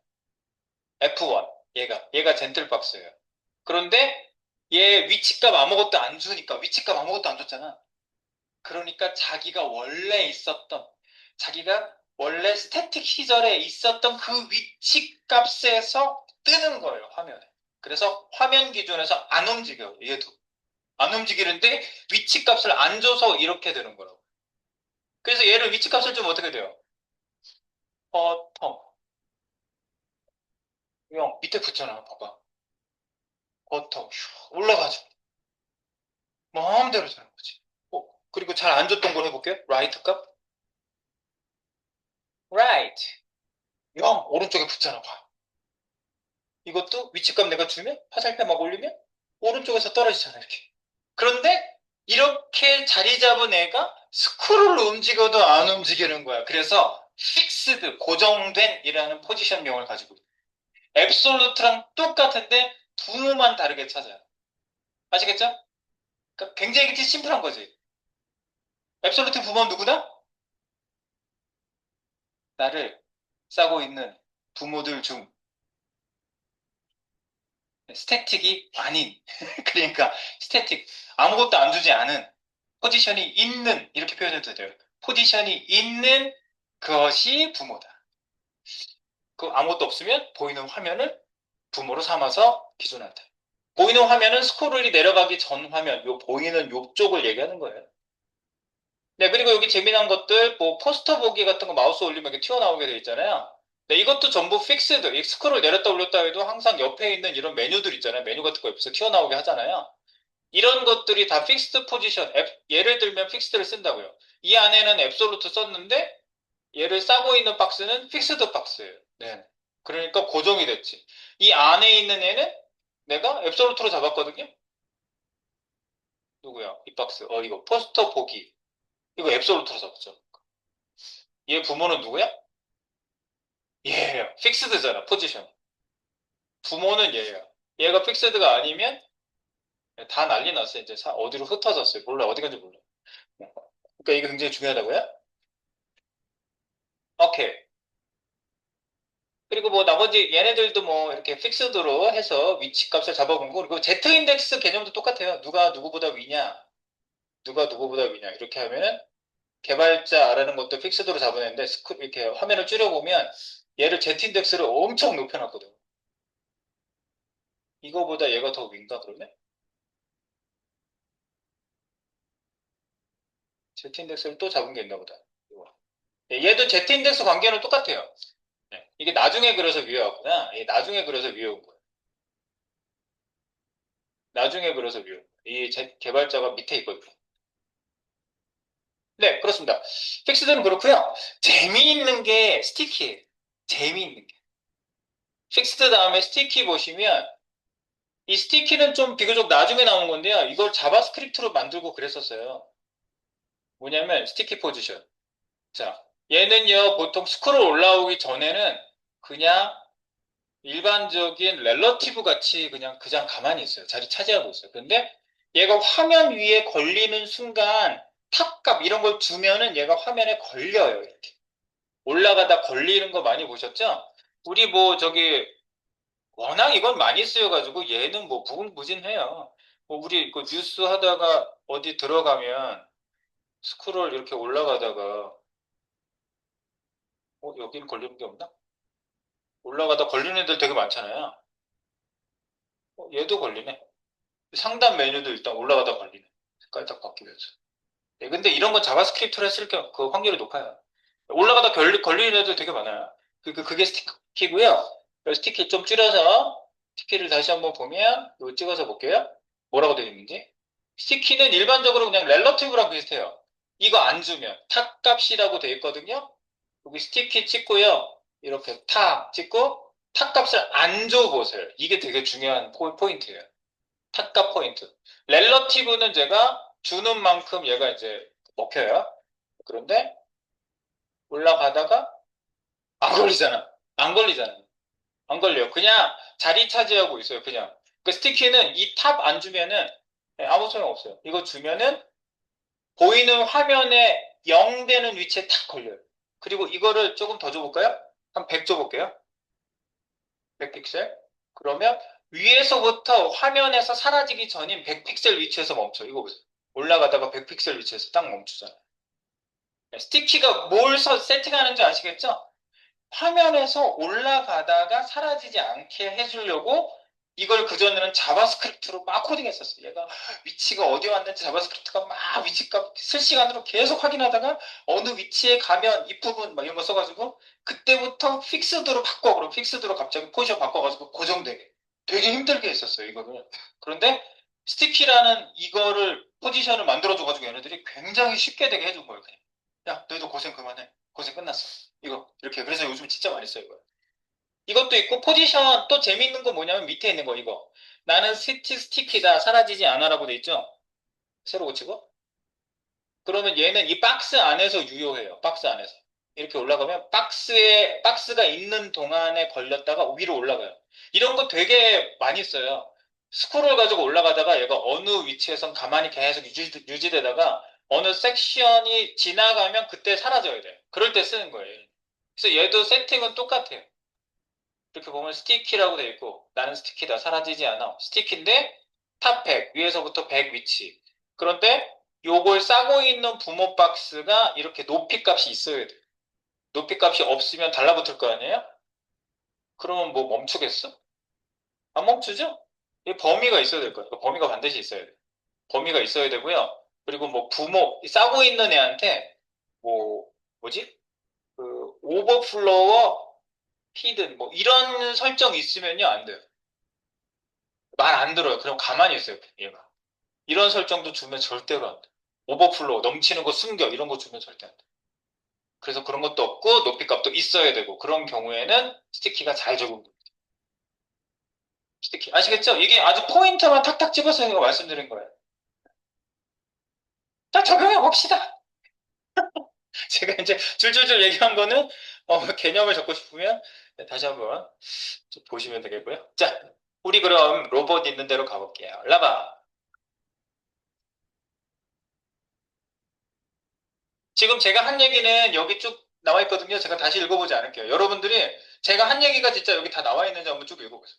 F1. 얘가 젠틀 박스예요. 그런데 얘 위치값 아무것도 안 주니까 위치값 아무것도 안 줬잖아. 그러니까 자기가 원래 스태틱 시절에 있었던 그 위치 값에서 뜨는 거예요, 화면에. 그래서 화면 기준에서 안 움직여, 얘도. 안 움직이는데 위치 값을 안 줘서 이렇게 되는 거라고. 그래서 얘를 위치 값을 좀 어떻게 돼요? 버텀. 형, 밑에 붙잖아, 봐봐. 버텀. 올라가죠. 마음대로 되는 거지. 그리고 잘 안 줬던 걸 해볼게요. 라이트 값. right. 0. 오른쪽에 붙잖아, 봐. 이것도 위치값 내가 주면 화살표 막 올리면 오른쪽에서 떨어지잖아 이렇게. 그런데 이렇게 자리 잡은 애가 스크롤로 움직여도 안 움직이는 거야. 그래서 픽스드 고정된 이라는 포지션명을 가지고 있어. 앱솔루트랑 똑같은데 부모만 다르게 찾아요. 아시겠죠? 그러니까 굉장히 심플한 거지. 앱솔루트 부모는 누구다? 나를 싸고 있는 부모들 중 스태틱이 아닌 그러니까 스태틱 아무것도 안 주지 않은 포지션이 있는 이렇게 표현해도 돼요. 포지션이 있는 것이 부모다. 그 아무것도 없으면 보이는 화면을 부모로 삼아서 기준한다. 보이는 화면은 스크롤이 내려가기 전 화면, 요 보이는 요쪽을 얘기하는 거예요. 네, 그리고 여기 재미난 것들, 뭐 포스터 보기 같은 거 마우스 올리면 이렇게 튀어나오게 돼 있잖아요. 네, 이것도 전부 픽스드. 이 스크롤 내렸다 올렸다 해도 항상 옆에 있는 이런 메뉴들 있잖아요. 메뉴 같은 거 옆에서 튀어나오게 하잖아요. 이런 것들이 다 픽스드 포지션, 예를 들면 픽스드를 쓴다고요. 이 안에는 앱솔루트 썼는데 얘를 싸고 있는 박스는 픽스드 박스예요. 네. 그러니까 고정이 됐지. 이 안에 있는 애는 내가 앱솔루트로 잡았거든요. 누구야? 이 박스. 이거 포스터 보기. 이거 앱솔루트로 잡았죠. 얘 부모는 누구야? 얘예요. 픽스드잖아, 포지션. 부모는 얘예요. 얘가 픽스드가 아니면 다 난리 났어요. 이제 어디로 흩어졌어요. 몰라. 어디 간지 몰라. 그러니까 이게 굉장히 중요하다고요? 오케이. 그리고 뭐 나머지 얘네들도 뭐 이렇게 픽스드로 해서 위치 값을 잡아본 거. 그리고 Z 인덱스 개념도 똑같아요. 누가 누구보다 위냐, 누가 누구보다 위냐. 이렇게 하면은 개발자 알아는 것도 픽스드로 잡아냈는데 이렇게 화면을 줄여보면 얘를 Z 인덱스를 엄청 높여놨거든. 이거보다 얘가 더 윈가 그러면? Z 인덱스를 또 잡은 게 있나 보다. 이거. 얘도 Z 인덱스 관계는 똑같아요. 네. 이게 나중에 그려서 위에 왔구나. 나중에 그려서 위에 온 거야. 나중에 그려서 위에 온 거야. 개발자가 밑에 있거든요. 네, 그렇습니다. 픽스드는 그렇고요. 재미있는 게 스티키예요. 재미있는 게. 픽스드 다음에 스티키 보시면 이 스티키는 좀 비교적 나중에 나온 건데요. 이걸 자바스크립트로 만들고 그랬었어요. 뭐냐면 스티키 포지션. 자, 얘는요, 보통 스크롤 올라오기 전에는 그냥 일반적인 렐러티브 같이 그냥 가만히 있어요. 자리 차지하고 있어요. 근데 얘가 화면 위에 걸리는 순간 탑값 이런 걸 두면은 얘가 화면에 걸려요. 이렇게. 올라가다 걸리는 거 많이 보셨죠? 우리 뭐 저기 워낙 이건 많이 쓰여가지고 얘는 뭐 무궁무진해요. 뭐 우리 그 뉴스 하다가 어디 들어가면 스크롤 이렇게 올라가다가 여기는 걸리는 게 없나? 올라가다 걸리는 애들 되게 많잖아요. 얘도 걸리네. 상단 메뉴도 일단 올라가다 걸리네. 색깔 딱 바뀌면서. 네, 근데 이런 건 자바스크립트로 했을 그 확률이 높아요. 올라가다 걸리는 애들 되게 많아요. 그게 스티키고요. 스티키 좀 줄여서 스티키를 다시 한번 보면 이거 찍어서 볼게요. 뭐라고 되어 있는지. 스티키는 일반적으로 그냥 렐러티브랑 비슷해요. 이거 안 주면 탑 값이라고 되어 있거든요. 여기 스티키 찍고요. 이렇게 탑 찍고 탑 값을 안 줘 보세요. 이게 되게 중요한 포인트예요. 탑값 포인트. 렐러티브는 제가 주는 만큼 얘가 이제 먹혀요. 그런데 올라가다가 안 걸리잖아. 안 걸리잖아. 안 걸려요. 그냥 자리 차지하고 있어요. 그냥. 그 스티키는 이 탑 안 주면은 아무 소용 없어요. 이거 주면은 보이는 화면에 0 되는 위치에 탁 걸려요. 그리고 이거를 조금 더 줘볼까요? 한 100 줘볼게요. 100 픽셀. 그러면 위에서부터 화면에서 사라지기 전인 100 픽셀 위치에서 멈춰. 이거 보세요. 올라가다가 100 픽셀 위치에서 딱 멈추잖아요. 스티키가 뭘 세팅하는지 아시겠죠? 화면에서 올라가다가 사라지지 않게 해주려고 이걸 그전에는 자바스크립트로 막 코딩했었어요. 얘가 위치가 어디 왔는지 자바스크립트가 막 위치값 실시간으로 계속 확인하다가 어느 위치에 가면 이 부분 막 이런 거 써가지고 그때부터 픽스드로 바꿔. 그럼 픽스드로 갑자기 포지션 바꿔가지고 고정되게. 되게 힘들게 했었어요, 이거를. 그런데 스티키라는 이거를 포지션을 만들어줘가지고 얘네들이 굉장히 쉽게 되게 해준 거예요, 그냥. 야, 너희도 고생 그만해. 고생 끝났어. 이거 이렇게 그래서 요즘 진짜 많이 써요 이거. 이것도 있고 포지션 또 재밌는 거 뭐냐면 밑에 있는 거 이거 나는 스티키다 사라지지 않아라고 돼 있죠. 새로 고치고 그러면 얘는 이 박스 안에서 유효해요. 박스 안에서 이렇게 올라가면 박스가 있는 동안에 걸렸다가 위로 올라가요. 이런 거 되게 많이 써요. 스크롤 가지고 올라가다가 얘가 어느 위치에선 가만히 계속 유지되다가 어느 섹션이 지나가면 그때 사라져야 돼. 그럴 때 쓰는 거예요. 그래서 얘도 세팅은 똑같아요. 이렇게 보면 스티키라고 돼 있고 나는 스티키다 사라지지 않아. 스티키인데 탑 100 위에서부터 100 위치. 그런데 요걸 싸고 있는 부모 박스가 이렇게 높이 값이 있어야 돼. 높이 값이 없으면 달라붙을 거 아니에요? 그러면 뭐 멈추겠어? 안 멈추죠? 이 범위가 있어야 될 거예요. 범위가 반드시 있어야 돼. 범위가 있어야 되고요. 그리고 뭐 싸고 있는 애한테 뭐 뭐지? 그 오버플로어 히든 뭐 이런 설정 있으면요 안 돼요. 말 안 들어요. 그럼 가만히 있어요. 얘가. 이런 설정도 주면 절대로 안 돼. 오버플로우, 넘치는 거 숨겨, 이런 거 주면 절대 안 돼. 그래서 그런 것도 없고, 높이 값도 있어야 되고, 그런 경우에는 스티키가 잘 적용됩니다. 스티키. 아시겠죠? 이게 아주 포인트만 탁탁 집어서 제가 말씀드린 거예요. 자, 적용해 봅시다. 제가 이제 줄줄줄 얘기한 거는, 개념을 적고 싶으면, 네, 다시 한번 좀 보시면 되겠고요. 자, 우리 그럼 로봇 있는 대로 가볼게요. 라바. 지금 제가 한 얘기는 여기 쭉 나와 있거든요. 제가 다시 읽어보지 않을게요. 여러분들이 제가 한 얘기가 진짜 여기 다 나와 있는지 한번 쭉 읽어보세요.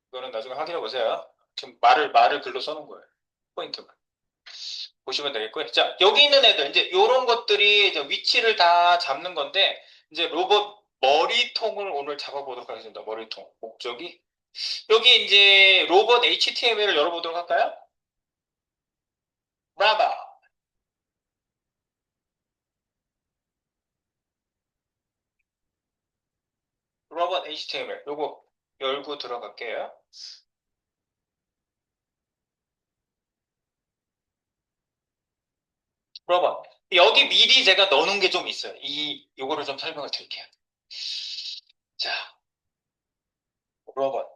이거는 나중에 확인해 보세요. 지금 말을 글로 써놓은 거예요. 포인트만. 보시면 되겠고요. 자, 여기 있는 애들, 이제 요런 것들이 이제 위치를 다 잡는 건데, 이제 로봇 머리통을 오늘 잡아보도록 하겠습니다. 머리통. 목적이. 여기 이제 로봇 HTML을 열어보도록 할까요? 라바. 로봇 HTML. 요거 열고 들어갈게요. 로봇. 여기 미리 제가 넣어놓은 게 좀 있어요. 요거를 좀 설명을 드릴게요. 자, 로봇.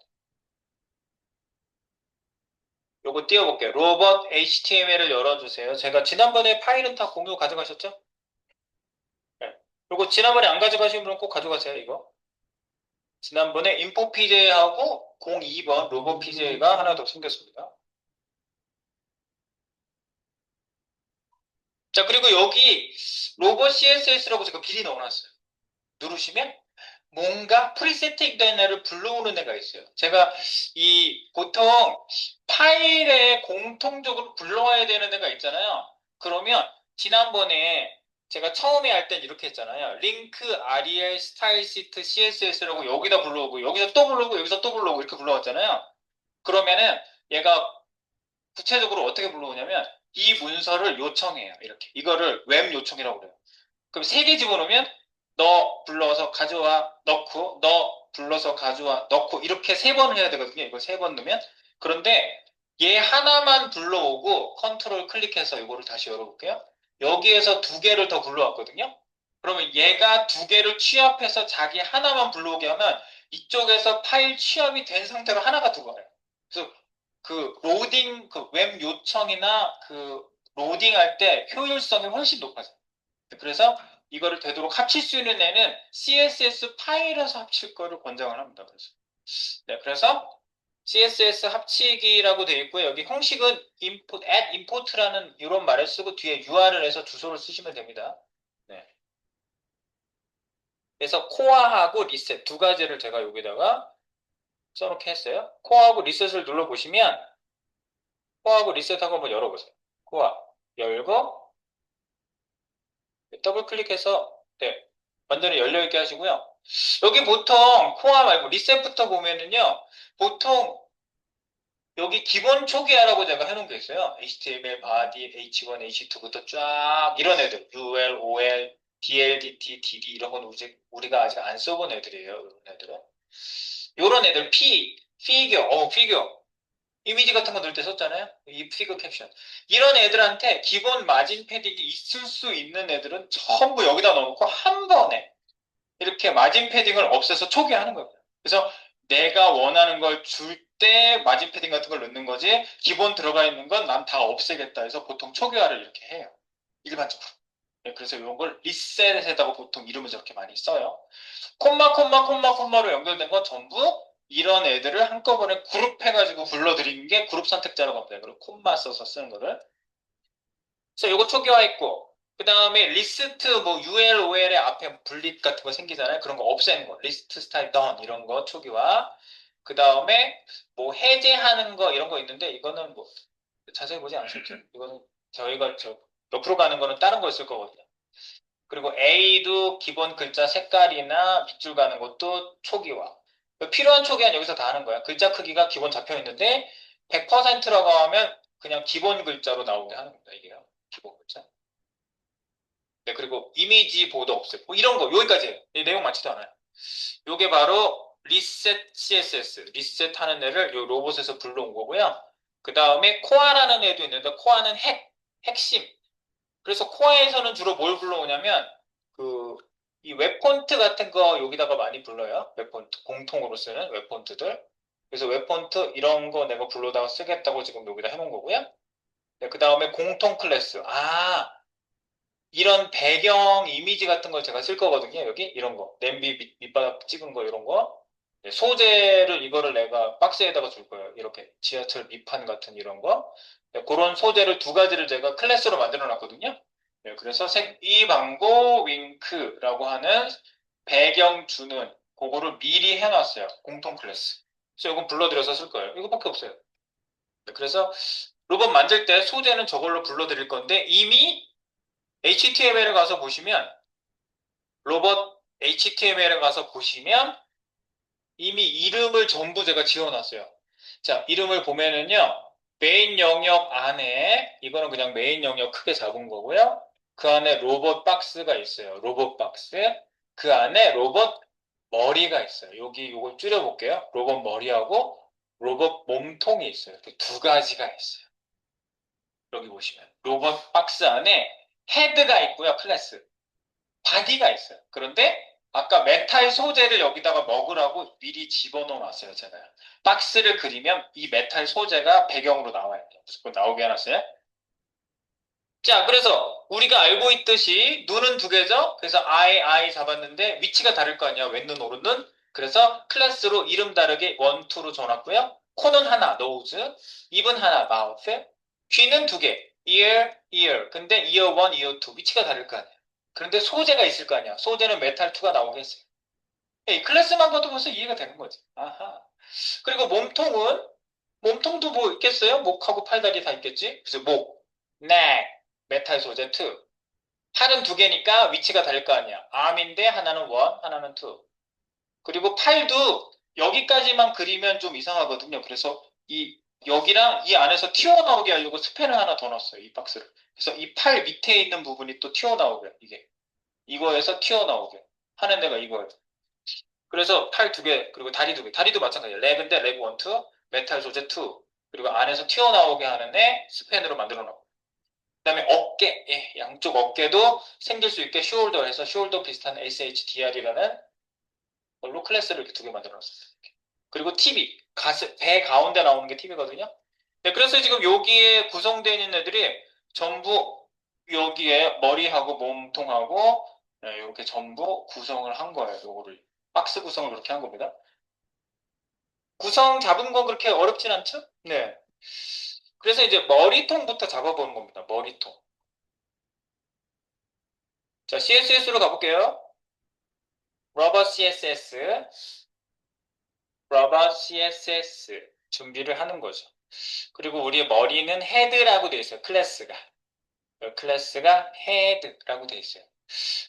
요거 띄워볼게요. 로봇 HTML을 열어주세요. 제가 지난번에 파일은 다 공유 가져가셨죠? 네. 요거 지난번에 안 가져가신 분은 꼭 가져가세요, 이거. 지난번에 인포 PJ하고 02번 로봇 PJ가 하나 더 생겼습니다. 자, 그리고 여기 로봇 CSS라고 제가 미리 넣어놨어요. 누르시면 뭔가 프리세팅된 애를 불러오는 애가 있어요. 제가 보통 파일에 공통적으로 불러와야 되는 애가 있잖아요. 그러면 지난번에 제가 처음에 할 땐 이렇게 했잖아요. 링크, rel, 스타일 시트, css라고 여기다 불러오고 여기서 또 불러오고 여기서 또 불러오고 이렇게 불러왔잖아요. 그러면은 얘가 구체적으로 어떻게 불러오냐면 이 문서를 요청해요. 이렇게. 이거를 웹 요청이라고 그래요. 그럼 세 개 집어넣으면 너 불러서 가져와 넣고 너 불러서 가져와 넣고 이렇게 세 번 해야 되거든요. 이걸 세 번 넣으면. 그런데 얘 하나만 불러오고 컨트롤 클릭해서 이거를 다시 열어볼게요. 여기에서 두 개를 더 불러왔거든요. 그러면 얘가 두 개를 취합해서 자기 하나만 불러오게 하면 이쪽에서 파일 취합이 된 상태로 하나가 들어와요. 그래서 그 로딩, 그 웹 요청이나 그 로딩할 때 효율성이 훨씬 높아져요. 그래서 이거를 되도록 합칠 수 있는 애는 CSS 파일에서 합칠 거를 권장을 합니다. 그래서. 네, 그래서 CSS 합치기라고 되어 있고요. 여기 형식은 import, add import라는 이런 말을 쓰고 뒤에 UR을 해서 주소를 쓰시면 됩니다. 네. 그래서 코어하고 리셋 두 가지를 제가 여기다가 써놓게 했어요. 코어하고 리셋을 눌러보시면 코어하고 리셋하고 한번 열어보세요. 코어 열고 더블 클릭해서 네, 완전히 열려있게 하시고요. 여기 보통 코어 말고 리셋부터 보면은요. 보통 여기 기본 초기화라고 제가 해놓은 게 있어요. HTML, body, H1, H2부터 쫙 이런 애들 UL, OL, DLDT, DD 이런 건 우리가 아직 안 써본 애들이에요. 이런 애들은. 이런 애들 피규어, 피규어. 이미지 같은 거 넣을 때 썼잖아요. 이 피규어 캡션. 이런 애들한테 기본 마진 패딩이 있을 수 있는 애들은 전부 여기다 넣어놓고 한 번에 이렇게 마진 패딩을 없애서 초기화하는 거예요. 그래서 내가 원하는 걸 줄 때 마진 패딩 같은 걸 넣는 거지 기본 들어가 있는 건 난 다 없애겠다 해서 보통 초기화를 이렇게 해요. 일반적으로. 네, 그래서 이런 걸 리셋에다가 보통 이름을 저렇게 많이 써요. 콤마로 연결된 건 전부 이런 애들을 한꺼번에 그룹해가지고 불러들이는 게 그룹 선택자라고 합니다. 그리고 콤마 써서 쓰는 거를. 그래서 이거 초기화했고, 그 다음에 리스트, 뭐, UL, OL의 앞에 분립 같은 거 생기잖아요. 그런 거 없애는 거. 리스트 스타일 done, 이런 거 초기화. 그 다음에, 뭐, 해제하는 거, 이런 거 있는데, 이거는 뭐, 자세히 보지 않으셨죠? 이거는 저희가 옆으로 가는 거는 다른 거 있을 거거든요. 그리고 A도 기본 글자 색깔이나 밑줄 가는 것도 초기화. 필요한 초기화는 여기서 다 하는 거야. 글자 크기가 기본 잡혀 있는데, 100%라고 하면 그냥 기본 글자로 나오게 하는 겁니다. 이게요. 기본 글자. 네, 그리고 이미지 보도 없애고 뭐 이런 거 여기까지예요. 내용 많지도 않아요. 요게 바로 리셋 CSS, 리셋하는 애를 요 로봇에서 불러온 거고요. 그 다음에 코아라는 애도 있는데 코아는 핵심. 그래서 코아에서는 주로 뭘 불러오냐면 그 이 웹폰트 같은 거 여기다가 많이 불러요. 웹폰트 공통으로 쓰는 웹폰트들. 그래서 웹폰트 이런 거 내가 불러다가 쓰겠다고 지금 여기다 해놓은 거고요. 네, 그 다음에 공통 클래스. 이런 배경 이미지 같은 걸 제가 쓸 거거든요. 여기 이런 거. 냄비 밑바닥 찍은 거 이런 거. 네, 소재를 이거를 내가 박스에다가 줄 거예요. 이렇게 지하철 밑판 같은 이런 거. 네, 그런 소재를 두 가지를 제가 클래스로 만들어 놨거든요. 네, 그래서 이방고 윙크라고 하는 배경 주는 그거를 미리 해놨어요. 공통 클래스. 그래서 이건 불러드려서 쓸 거예요. 이거밖에 없어요. 네, 그래서 로봇 만들 때 소재는 저걸로 불러드릴 건데 이미 HTML에 가서 보시면 로봇 HTML에 가서 보시면 이미 이름을 전부 제가 지어놨어요. 자, 이름을 보면은요. 메인 영역 안에 이거는 그냥 메인 영역 크게 잡은 거고요. 그 안에 로봇 박스가 있어요. 로봇 박스. 그 안에 로봇 머리가 있어요. 여기 이걸 줄여볼게요. 로봇 머리하고 로봇 몸통이 있어요. 이렇게 두 가지가 있어요. 여기 보시면 로봇 박스 안에 헤드가 있고요. 클래스. 바디가 있어요. 그런데 아까 메탈 소재를 여기다가 먹으라고 미리 집어넣어 놨어요, 제가. 박스를 그리면 이 메탈 소재가 배경으로 나와야 돼요. 그거 나오게 해놨어요. 자, 그래서 우리가 알고 있듯이 눈은 두 개죠? 그래서 I 잡았는데 위치가 다를 거 아니야, 왼눈, 오른눈. 그래서 클래스로 이름 다르게 원, 투로 줘놨고요. 코는 하나, nose. 입은 하나, mouth. 귀는 두 개, ear. 근데 ear 1, ear 2. 위치가 다를 거 아니야. 그런데 소재가 있을 거 아니야. 소재는 메탈 2가 나오게 했어요. 이 클래스만 봐도 벌써 이해가 되는 거지. 아하. 그리고 몸통도 뭐 있겠어요? 목하고 팔다리 다 있겠지? 그래서 목, neck, 메탈 소재 2. 팔은 두 개니까 위치가 다를 거 아니야. arm인데 하나는 1, 하나는 2. 그리고 팔도 여기까지만 그리면 좀 이상하거든요. 그래서 여기랑 이 안에서 튀어나오게 하려고 스팬을 하나 더 넣었어요. 이 박스를. 그래서 이 팔 밑에 있는 부분이 또 튀어나오게, 이게. 이거에서 튀어나오게 하는 데가 이거예요. 그래서 팔 두 개, 그리고 다리 두 개. 다리도 마찬가지예요. 레그인데 레그 1, 2, 메탈 소재 2. 그리고 안에서 튀어나오게 하는 애 스팬으로 만들어 놓고. 그다음에 어깨, 예, 양쪽 어깨도 생길 수 있게 숄더에서 숄더 비슷한 SHDR이라는 걸로 클래스를 이렇게 두 개 만들어 놨어요. 그리고 TV, 배 가운데 나오는 게 TV거든요. 네, 그래서 지금 여기에 구성되어 있는 애들이 전부 여기에 머리하고 몸통하고 네, 이렇게 전부 구성을 한 거예요. 요거를 박스 구성을 그렇게 한 겁니다. 구성 잡은 건 그렇게 어렵진 않죠? 네. 그래서 이제 머리통부터 잡아보는 겁니다. 머리통. 자, CSS로 가볼게요. 러버 CSS, 러버 CSS 준비를 하는 거죠. 그리고 우리의 머리는 헤드라고 되어 있어요. 클래스가 헤드라고 되어 있어요.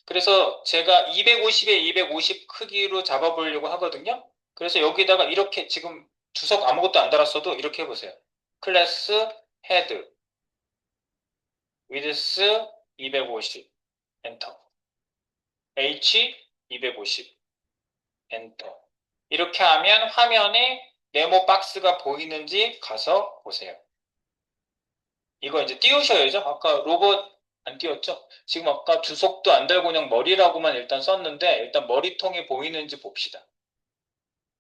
그래서 제가 250에 250 크기로 잡아보려고 하거든요. 그래서 여기다가 이렇게 지금 주석 아무것도 안 달았어도 이렇게 해보세요. 클래스 헤드 위드스 250 엔터 H 250 엔터 이렇게 하면 화면에 네모 박스가 보이는지 가서 보세요. 이거 이제 띄우셔야죠. 아까 로봇 안 띄웠죠? 지금 아까 주석도 안 달고 그냥 머리라고만 일단 썼는데 일단 머리통이 보이는지 봅시다.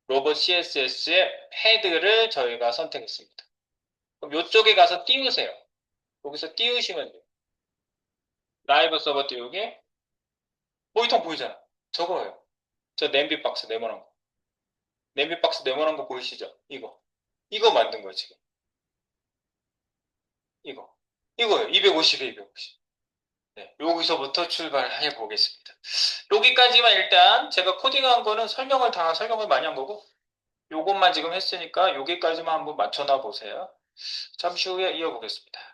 로봇 CSS의 헤드를 저희가 선택했습니다. 그럼 이쪽에 가서 띄우세요. 여기서 띄우시면 돼요. 라이브 서버 띄우기. 모니터 보이잖아. 저거예요. 저 냄비 박스 네모난 거. 냄비 박스 네모난 거 보이시죠? 이거 만든 거예요, 지금. 이거예요. 250에 250. 네, 여기서부터 출발해 보겠습니다. 여기까지만 일단 제가 코딩한 거는 설명을 많이 한 거고, 요것만 지금 했으니까 여기까지만 한번 맞춰놔 보세요. 잠시 후에 이어보겠습니다.